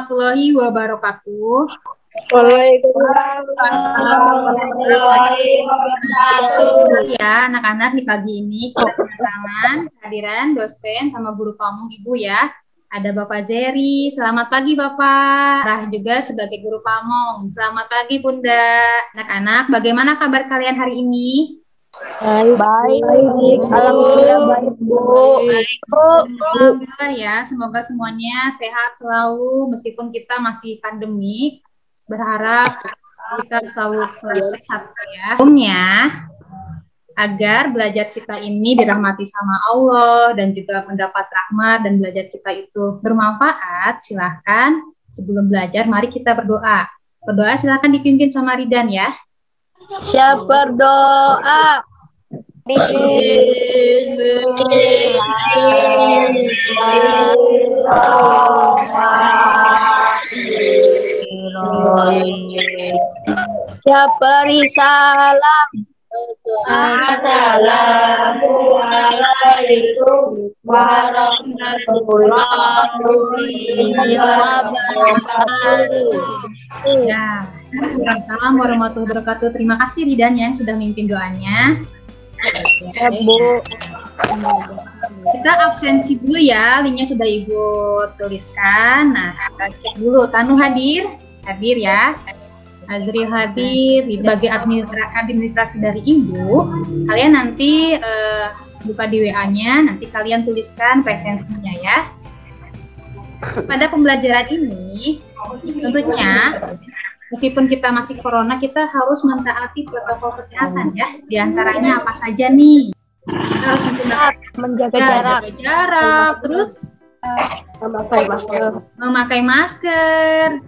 warahmatullahi wabarakatuh. Waalaikumsalam warahmatullahi wabarakatuh. Ya, anak-anak, di pagi ini kita kedatangan kehadiran dosen sama guru pamong Ibu ya. Ada Bapak Zeri. Selamat pagi Bapak. Rah juga sebagai guru pamong. Selamat pagi Bunda. Anak-anak, bagaimana kabar kalian hari ini? Baik. Alhamdulillah baik, Bu. Alhamdulillah ya, semoga semuanya sehat selalu meskipun kita masih pandemi. Berharap kita selalu sehat ya. Umumnya, agar belajar kita ini dirahmati sama Allah dan juga mendapat rahmat dan belajar kita itu bermanfaat, silahkan sebelum belajar mari kita berdoa. Berdoa silahkan dipimpin sama Ridan ya. Siap berdoa. Siap beri salam. Assalamualaikum warahmatullahi wabarakatuh. Ya, Waalaikumsalam warahmatullahi wabarakatuh. Terima kasih Ridan yang sudah memimpin doanya. Ya, Bu. Kita absensi dulu ya, linknya sudah Ibu tuliskan. Nah, kita cek dulu. Tanu hadir? Hadir ya. Azril hadir. Sebagai administrasi dari Ibu, kalian nanti buka di WA-nya, nanti kalian tuliskan presensinya ya. Pada pembelajaran ini, tentunya meskipun kita masih corona, kita harus mentaati protokol kesehatan ya. Di antaranya apa saja nih? Kita harus Menjaga jarak, terus memakai masker,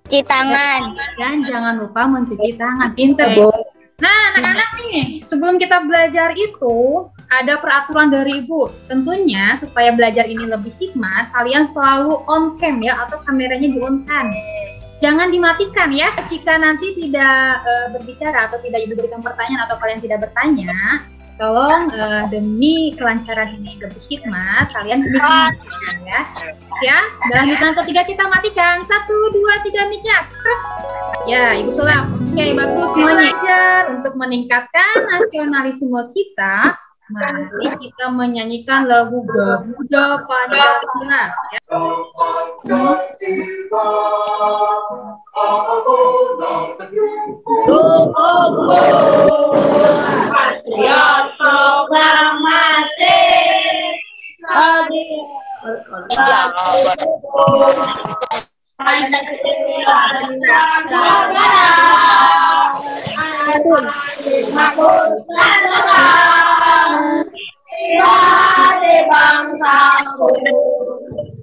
cuci tangan, dan jangan lupa mencuci tangan. Pinter, Bu. Nah, anak-anak nih, sebelum kita belajar itu, ada peraturan dari Ibu. Tentunya, supaya belajar ini lebih hikmat, kalian selalu on cam ya, atau kameranya di-on-kan. Jangan dimatikan ya. Jika nanti tidak berbicara atau tidak Ibu berikan pertanyaan atau kalian tidak bertanya, tolong demi kelancaran ini lebih hikmat, kalian matikan ya. Ya, dalam hitungan ketiga kita matikan. 1, 2, 3, mic-nya. Ya, Ibu Sulap. Oke, bagus semuanya. Untuk meningkatkan nasionalisme kita, mari kita menyanyikan lagu Garuda Pancasila. Ya.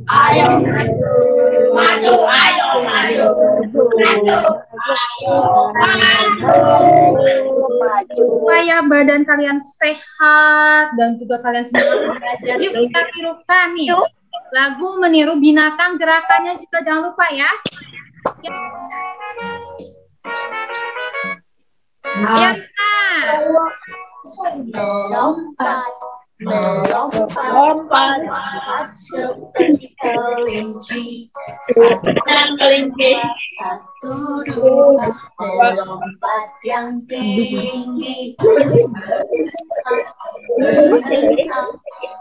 Ayo maju, ayo maju, supaya badan kalian sehat dan juga kalian semangat belajar. Yuk kita tirukan nih lagu meniru binatang, gerakannya juga jangan lupa ya. Ya, melompat seperti kelinci, satu dua, melompat yang tinggi,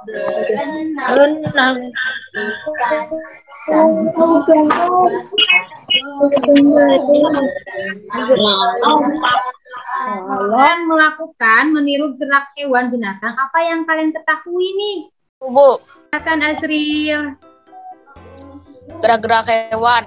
berenang, ikan, satu dua, kalian melakukan meniru gerak hewan binatang, apa yang kalian ketahui nih? Bu. Akan Azril. Gerak-gerak hewan.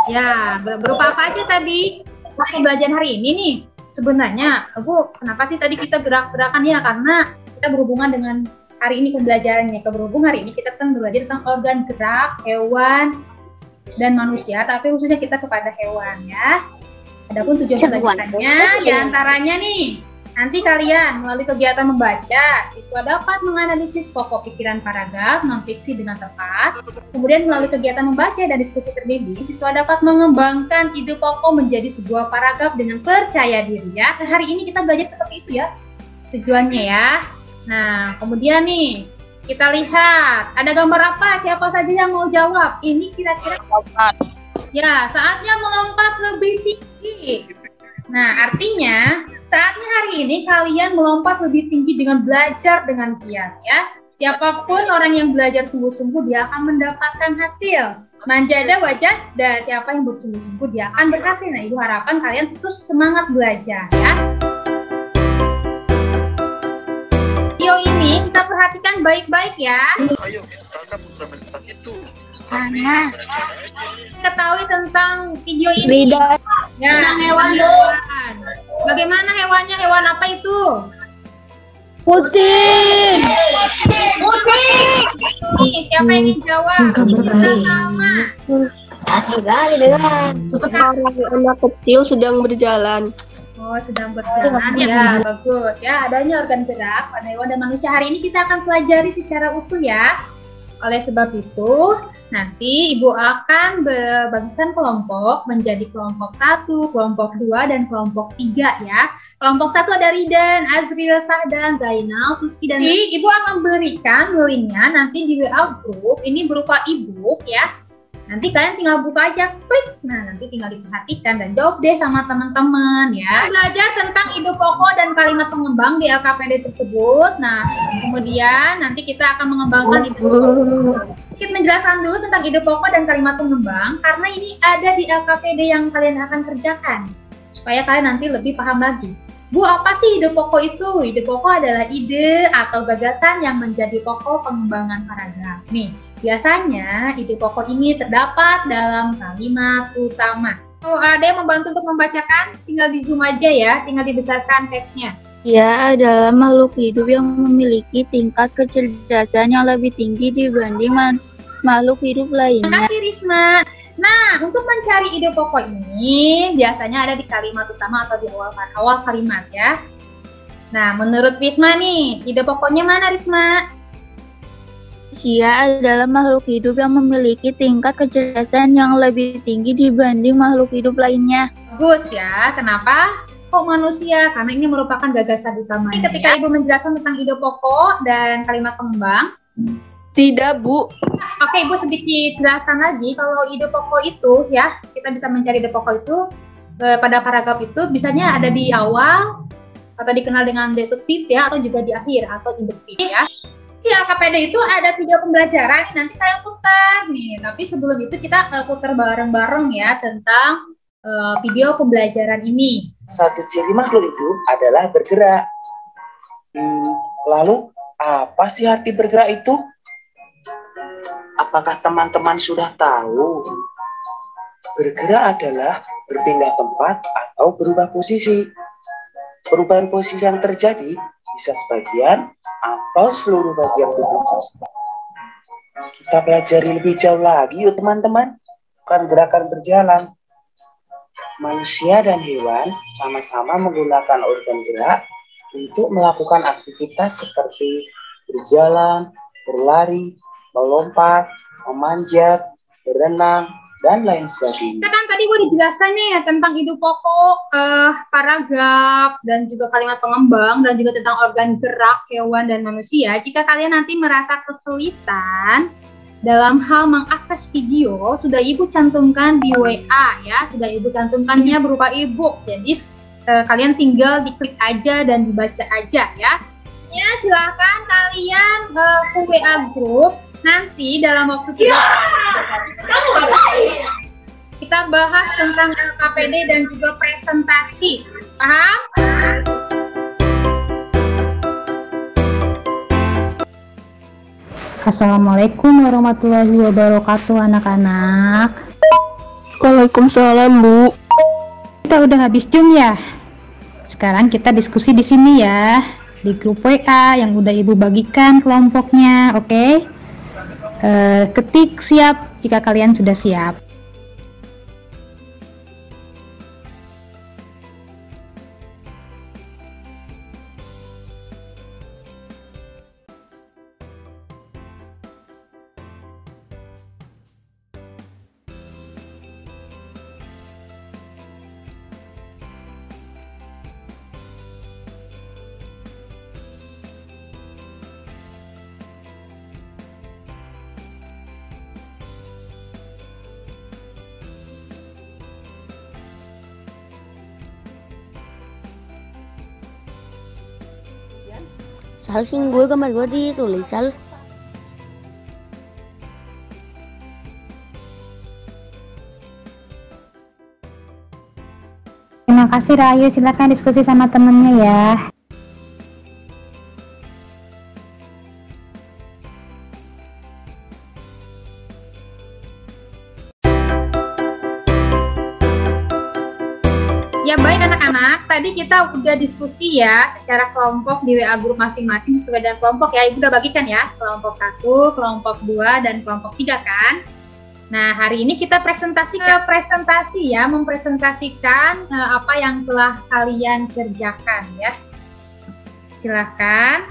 Ya, berupa apa aja tadi? Pembelajaran hari ini nih. Sebenarnya, Bu, kenapa sih tadi kita gerak-gerakan ya? Karena kita berhubungan dengan hari ini pembelajarannya. Berhubung hari ini kita akan belajar tentang organ gerak hewan dan manusia, tapi khususnya kita kepada hewan ya. Adapun tujuan pembelajarannya, diantaranya nih, nanti kalian melalui kegiatan membaca, siswa dapat menganalisis pokok pikiran paragraf non-fiksi dengan tepat. Kemudian melalui kegiatan membaca dan diskusi terbimbing, siswa dapat mengembangkan ide pokok menjadi sebuah paragraf dengan percaya diri ya. Hari ini kita belajar seperti itu ya, tujuannya ya. Nah, kemudian nih, kita lihat, ada gambar apa? Siapa saja yang mau jawab? Ini kira-kira Ya, saatnya melompat lebih tinggi. Nah, artinya saatnya hari ini kalian melompat lebih tinggi dengan belajar dengan giat ya. Siapapun orang yang belajar sungguh-sungguh dia akan mendapatkan hasil. Manjada wajada, siapa yang bersungguh-sungguh dia akan berhasil. Nah, Ibu harapkan kalian terus semangat belajar ya. Video ini kita perhatikan baik-baik ya. Ayo kita tangkap putra bintang itu. Sana. Ketahui tentang video ini. Lidah. Ya, hewan. Bagaimana hewannya? Hewan apa itu? Kucing. Nih, siapa yang ingin jawab? Sama. Anak kecil sedang berjalan. Oh, sedang berjalan ya, bagus ya. Adanya organ gerak pada hewan dan manusia hari ini kita akan pelajari secara utuh ya. Oleh sebab itu, nanti Ibu akan bagikan kelompok menjadi kelompok 1, kelompok 2, dan kelompok 3 ya. Kelompok 1 ada Ridan, Azril, Sahdan, Zainal, Suci, dan Ibu akan berikan linknya nanti di WA group. Ini berupa e-book ya. Nanti kalian tinggal buka aja, klik. Nah, nanti tinggal diperhatikan dan jawab deh sama teman-teman ya. Belajar tentang ide pokok dan kalimat pengembang di LKPD tersebut. Nah, kemudian nanti kita akan mengembangkan ide pokok. Kita menjelaskan dulu tentang ide pokok dan kalimat pengembang karena ini ada di LKPD yang kalian akan kerjakan. Supaya kalian nanti lebih paham lagi. Bu, apa sih ide pokok itu? Ide pokok adalah ide atau gagasan yang menjadi pokok pengembangan paragraf. Nih, biasanya ide pokok ini terdapat dalam kalimat utama. Oh, ada yang membantu untuk membacakan? Tinggal di zoom aja ya, tinggal dibesarkan teksnya. Ia adalah makhluk hidup yang memiliki tingkat kecerdasan yang lebih tinggi dibanding makhluk hidup lainnya. Terima kasih Risma. Nah, untuk mencari ide pokok ini biasanya ada di kalimat utama atau di awal kalimat ya. Nah, menurut Risma nih, ide pokoknya mana Risma? Manusia adalah makhluk hidup yang memiliki tingkat kecerdasan yang lebih tinggi dibanding makhluk hidup lainnya. Bagus ya, kenapa? Kok manusia? Karena ini merupakan gagasan utama. Ketika Ibu menjelaskan tentang ide pokok dan kalimat pengembang. Tidak, Bu. Oke, Ibu sedikit jelaskan lagi. Kalau ide pokok itu ya, kita bisa mencari ide pokok itu pada paragraf itu biasanya ada di awal atau dikenal dengan deduktif ya, atau juga di akhir atau induktif ya. Di LKPD itu ada video pembelajaran, nanti kalian putar nih. Tapi sebelum itu kita putar bareng-bareng ya tentang video pembelajaran ini. Satu ciri makhluk hidup adalah bergerak. Lalu apa sih arti bergerak itu? Apakah teman-teman sudah tahu? Bergerak adalah berpindah tempat atau berubah posisi. Perubahan posisi yang terjadi bisa sebagian atau seluruh bagian tubuh. Kita pelajari lebih jauh lagi yuk teman-teman. Bukan gerakan berjalan. Manusia dan hewan sama-sama menggunakan organ gerak untuk melakukan aktivitas seperti berjalan, berlari, melompat, memanjat, berenang, dan lain sebagainya. Kita kan tadi udah dijelasin nih ya tentang ide pokok, paragraf, dan juga kalimat pengembang, dan juga tentang organ gerak hewan dan manusia. Jika kalian nanti merasa kesulitan dalam hal mengakses video, sudah Ibu cantumkan di WA ya, sudah Ibu cantumkannya berupa e-book. Jadi kalian tinggal diklik aja dan dibaca aja ya. Ya, silahkan kalian ke WA group. Nanti dalam waktu kita bahas tentang LKPD dan juga presentasi. Paham? Assalamualaikum warahmatullahi wabarakatuh anak-anak. Waalaikumsalam, Bu. Kita udah habis Zoom ya. Sekarang kita diskusi di sini ya, di grup WA yang udah Ibu bagikan kelompoknya, oke? Ketik siap jika kalian sudah siap. Sal sing gue gambar gue ditulis Sal. Terima kasih Rayu, silakan diskusi sama temennya ya. Ya baik anak-anak, tadi kita udah diskusi ya secara kelompok di WA grup masing-masing sesuai dengan kelompok ya. Ibu udah bagikan ya, kelompok 1, kelompok 2, dan kelompok 3 kan. Nah hari ini kita presentasi ya, mempresentasikan apa yang telah kalian kerjakan ya. Silakan.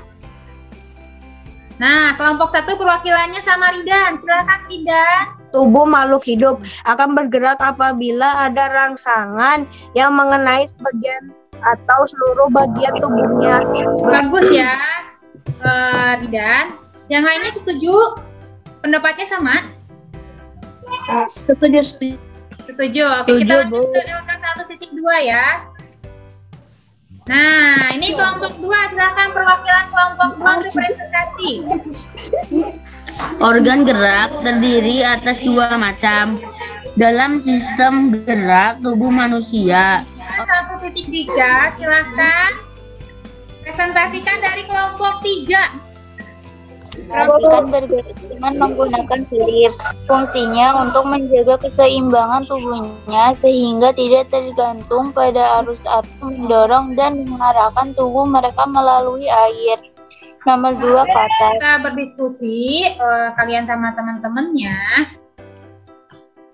Nah kelompok 1 perwakilannya sama Ridan, silakan Ridan. Tubuh makhluk hidup akan bergerak apabila ada rangsangan yang mengenai sebagian atau seluruh bagian tubuhnya. Bagus ya, Ridan. Yang lainnya setuju? Pendapatnya sama? Setuju. Setuju. Oke, kita lanjut ke 1.2 ya. Nah, ini kelompok 2. Silakan perwakilan kelompok 2 untuk presentasi. Organ gerak terdiri atas 2 macam. Dalam sistem gerak tubuh manusia. 1.3, silakan presentasikan dari kelompok 3. Organ bergerak dengan menggunakan selip. Fungsinya untuk menjaga keseimbangan tubuhnya sehingga tidak tergantung pada arus air, mendorong dan mengarahkan tubuh mereka melalui air. Nomor 2 kata. Kita berdiskusi kalian sama teman-temannya.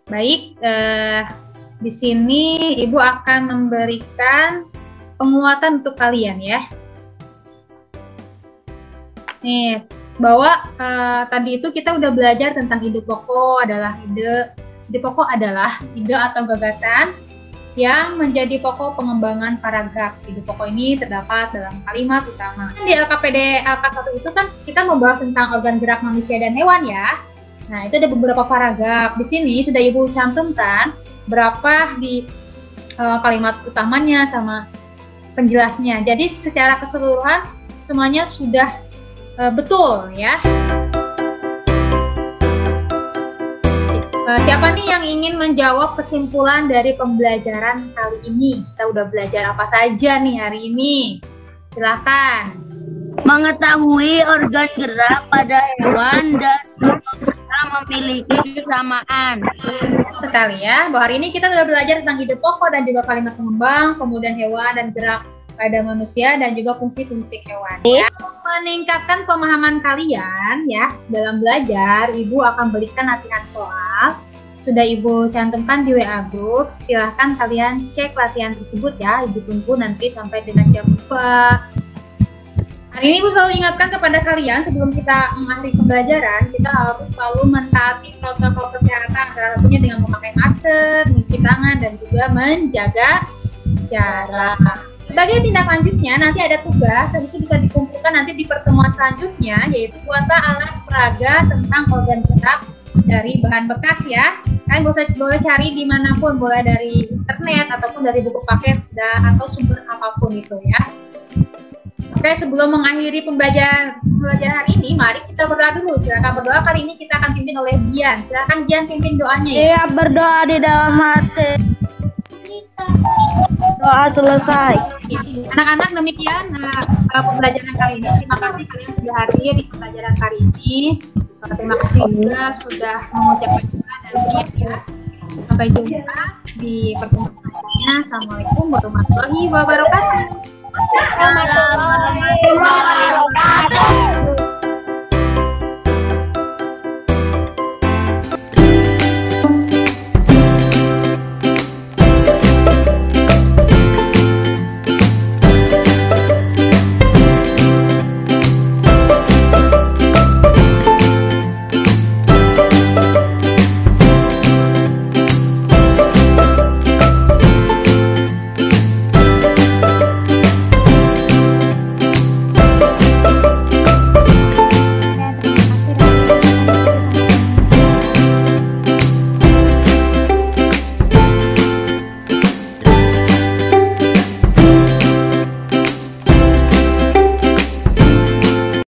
Baik, di sini Ibu akan memberikan penguatan untuk kalian ya. Nih, bahwa tadi itu kita udah belajar tentang ide pokok adalah ide pokok adalah ide atau gagasan yang menjadi pokok pengembangan paragraf. Ide pokok ini terdapat dalam kalimat utama. Di LKPD LK1 itu kan kita membahas tentang organ gerak manusia dan hewan ya. Nah, itu ada beberapa paragraf. Di sini sudah Ibu cantumkan berapa di kalimat utamanya sama penjelasnya. Jadi secara keseluruhan semuanya sudah betul ya. Siapa nih yang ingin menjawab kesimpulan dari pembelajaran kali ini? Kita udah belajar apa saja nih hari ini? Silahkan. Mengetahui organ gerak pada hewan dan manusia memiliki kesamaan. Sekali ya, bahwa hari ini kita sudah belajar tentang ide pokok dan juga kalimat pengembang, kemudian hewan dan gerak pada manusia dan juga fungsi-fungsi hewan. Ya. Untuk meningkatkan pemahaman kalian ya dalam belajar, Ibu akan berikan latihan soal. Sudah Ibu cantumkan di WA group. Silahkan kalian cek latihan tersebut ya. Ibu tunggu nanti sampai dengan jam 2. Hari ini Ibu selalu ingatkan kepada kalian sebelum kita mengakhiri pembelajaran, kita harus selalu mentaati protokol kesehatan, salah satunya dengan memakai masker, mencuci tangan, dan juga menjaga jarak. Sebagai tindak lanjutnya, nanti ada tugas dan itu bisa dikumpulkan nanti di pertemuan selanjutnya, yaitu buatlah alat peraga tentang organ gerak dari bahan bekas ya. Kalian boleh cari dimanapun, boleh dari internet ataupun dari buku paket atau sumber apapun itu ya. Oke, sebelum mengakhiri pembelajaran hari ini, mari kita berdoa dulu. Silakan berdoa. Kali ini kita akan pimpin oleh Dian. Silakan Dian pimpin doanya ya. Iya, berdoa di dalam hati. Doa selesai. Anak-anak, demikian pembelajaran kali ini. Terima kasih kalian sudah hadir di pembelajaran kali ini. Terima kasih juga sudah mengucapkan doa dan niat ya. Sampai jumpa di pertemuan selanjutnya. Assalamualaikum warahmatullahi wabarakatuh. Warahmatullahi wabarakatuh.